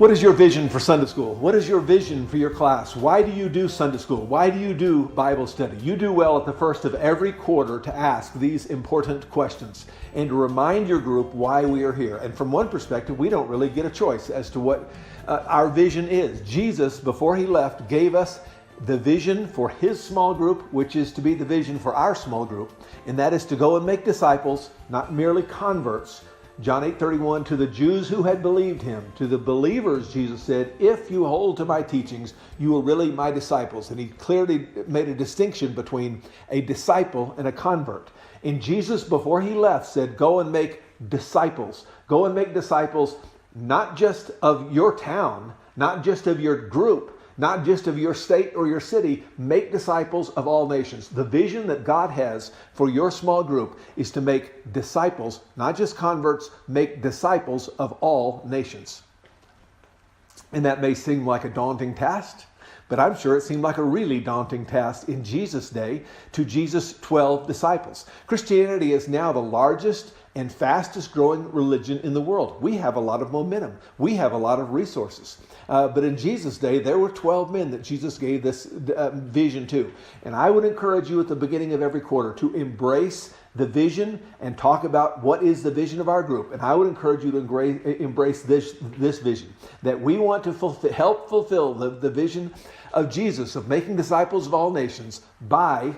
What is your vision for Sunday school? What is your vision for your class? Why do you do Sunday school? Why do you do Bible study? You do well at the first of every quarter to ask these important questions and to remind your group why we are here. And from one perspective, we don't really get a choice as to what our vision is. Jesus, before he left, gave us the vision for his small group, which is to be the vision for our small group, and that is to go and make disciples, not merely converts. John 8:31, to the Jews who had believed him, to the believers, Jesus said, if you hold to my teachings, you are really my disciples. And he clearly made a distinction between a disciple and a convert. And Jesus, before he left, said, go and make disciples. Go and make disciples, not just of your town, not just of your group, not just of your state or your city. Make disciples of all nations. The vision that God has for your small group is to make disciples, not just converts, make disciples of all nations. And that may seem like a daunting task, but I'm sure it seemed like a really daunting task in Jesus' day to Jesus' 12 disciples. Christianity is now the largest and fastest growing religion in the world. We have a lot of momentum. We have a lot of resources. But in Jesus' day, there were 12 men that Jesus gave this vision to. And I would encourage you at the beginning of every quarter to embrace the vision and talk about what is the vision of our group. And I would encourage you to embrace this vision, that we want to help fulfill the vision of Jesus of making disciples of all nations by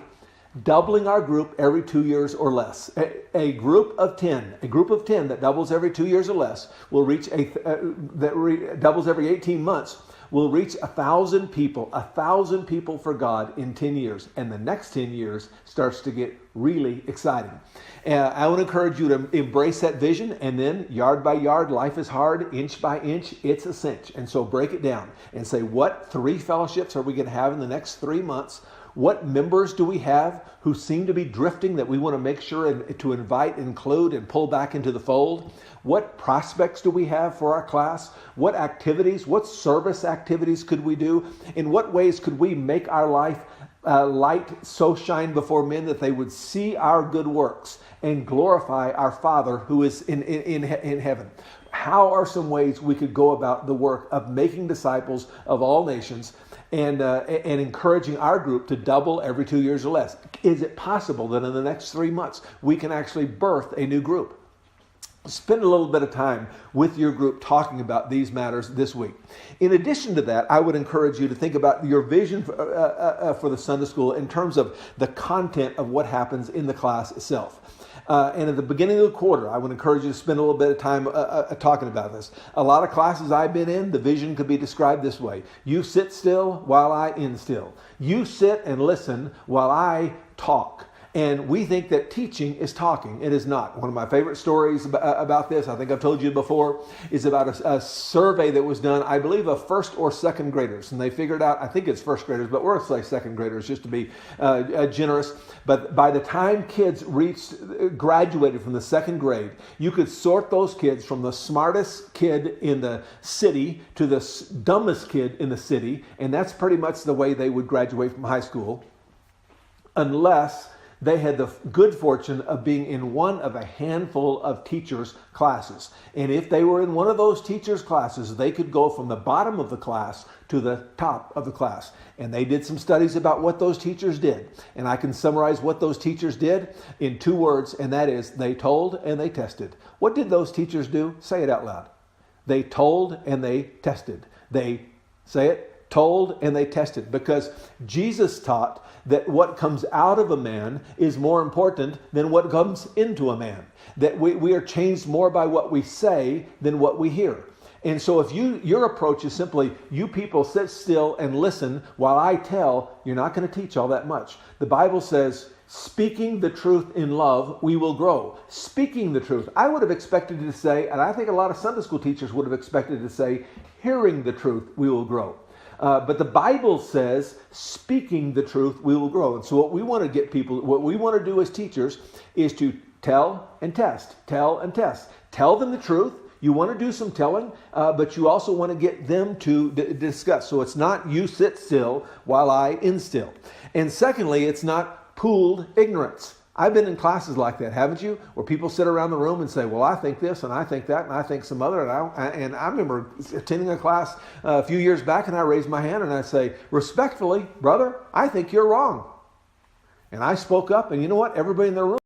doubling our group every 2 years or less. A group of 10 that doubles every 2 years or less will reach doubles every 18 months will reach 1,000 people for God in 10 years. And the next 10 years starts to get really exciting. I would encourage you to embrace that vision, and then yard by yard, life is hard, inch by inch, it's a cinch. And so break it down and say, what 3 fellowships are we going to have in the next 3 months? What members do we have who seem to be drifting that we want to make sure to invite, include, and pull back into the fold? What prospects do we have for our class? What activities, what service activities could we do? In what ways could we make our life light so shine before men that they would see our good works and glorify our Father who is in heaven? How are some ways we could go about the work of making disciples of all nations and encouraging our group to double every 2 years or less? Is it possible that in the next 3 months we can actually birth a new group? Spend a little bit of time with your group talking about these matters this week. In addition to that, I would encourage you to think about your vision for the Sunday school in terms of the content of what happens in the class itself. And at the beginning of the quarter, I would encourage you to spend a little bit of time talking about this. A lot of classes I've been in, the vision could be described this way. You sit still while I instill. You sit and listen while I talk. And we think that teaching is talking. It is not. One of my favorite stories about this, I think I've told you before, is about a survey that was done, I believe, of first or second graders. And they figured out, I think it's first graders, but we'll say second graders just to be generous. But by the time kids graduated from the second grade, you could sort those kids from the smartest kid in the city to the dumbest kid in the city. And that's pretty much the way they would graduate from high school, unless they had the good fortune of being in one of a handful of teachers' classes. And if they were in one of those teachers' classes, they could go from the bottom of the class to the top of the class. And they did some studies about what those teachers did. And I can summarize what those teachers did in 2 words, and that is they told and they tested. What did those teachers do? Say it out loud. They told and they tested. They, say it, told and they tested, because Jesus taught that what comes out of a man is more important than what comes into a man. That we are changed more by what we say than what we hear. And so if your approach is simply, you people sit still and listen while I tell, you're not going to teach all that much. The Bible says, speaking the truth in love, we will grow. Speaking the truth. I would have expected to say, and I think a lot of Sunday school teachers would have expected to say, hearing the truth, we will grow. But the Bible says, speaking the truth, we will grow. And so what we want to get people, what we want to do as teachers is to tell and test, tell and test. Tell them the truth. You want to do some telling, but you also want to get them to discuss. So it's not you sit still while I instill. And secondly, it's not pooled ignorance. I've been in classes like that, haven't you? Where people sit around the room and say, well, I think this, and I think that, and I think some other. And I remember attending a class a few years back, and I raised my hand and I say, respectfully, brother, I think you're wrong. And I spoke up, and you know what? Everybody in the room